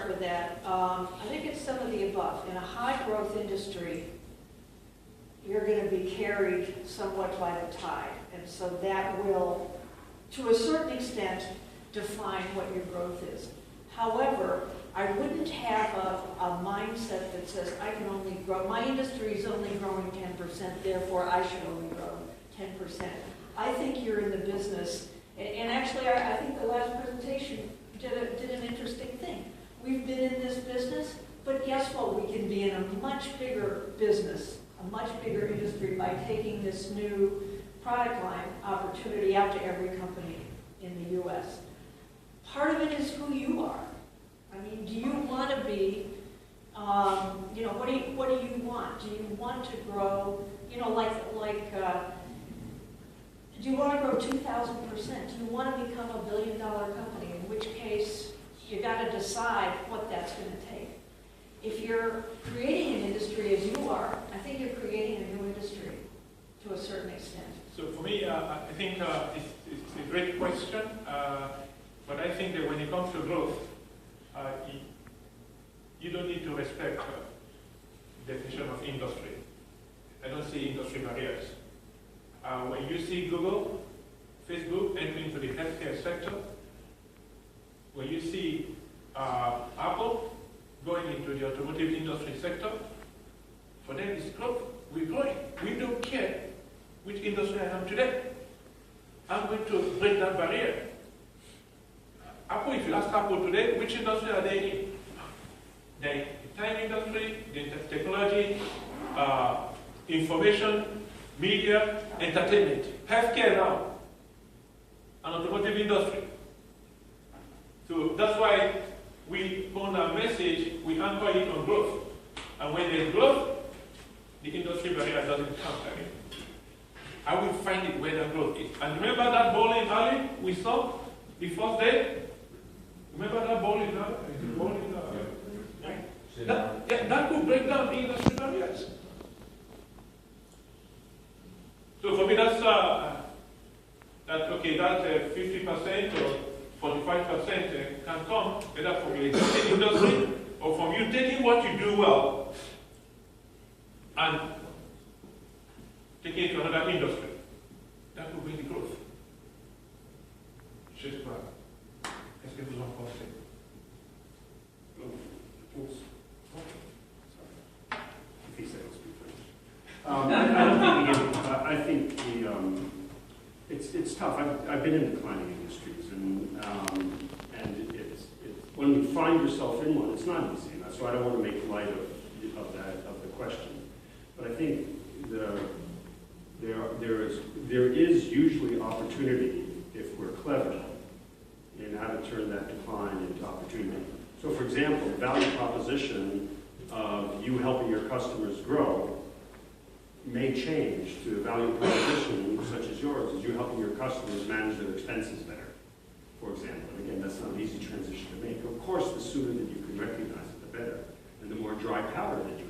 start with that. I think it's some of the above. In a high-growth industry, you're going to be carried somewhat by the tide. And so that will, to a certain extent, define what your growth is. However, I wouldn't have a mindset that says I can only grow, my industry is only growing 10%, therefore I should only grow 10%. I think you're in the business, and actually I think the last presentation did an interesting thing. We've been in this business, but guess what? We can be in a much bigger business, a much bigger industry by taking this new product line opportunity out to every company in the U.S. Part of it is who you are. I mean, do you want to be, what do you want? Do you want to grow, do you want to grow 2,000%? Do you want to become a billion-dollar company? In which case, you got to decide what that's going to take. If you're creating an industry as you are, I think you're creating a new industry to a certain extent. So for me, I think it's a great question, but I think that when it comes to growth, you don't need to respect the definition of industry. I don't see industry barriers. When you see Google, Facebook entering into the healthcare sector, when you see Apple going into the automotive industry sector, for them it's growth. We're growing. We don't care which industry I am today. I'm going to break that barrier. Apple, if you ask Apple today, which industry are they in? They're in the time industry, the technology, information, media, entertainment, healthcare now, and automotive industry. So that's why we, on our message, we anchor it on growth. And when there's growth, the industry barrier doesn't come again. I will find it where the growth is. And remember that bowling alley we saw the first day? Remember that bowling alley? That could break down the industry barriers. So for me, that's that 50% or 45% can come either from your existing industry or from you taking what you do well and taking it to another industry. That will bring the growth. Est-ce que vous en pensez? If he said I'll speak French. I think it's tough. I've been in declining industries, and it's when you find yourself in one, it's not easy. And that's why I don't want to make light of the question. But I think there is usually opportunity if we're clever in how to turn that decline into opportunity. So, for example, the value proposition of you helping your customers grow may change to a value proposition such as yours, as you helping your customers manage their expenses better, for example. And again, that's not an easy transition to make. Of course, the sooner that you can recognize it, the better, and the more dry powder that you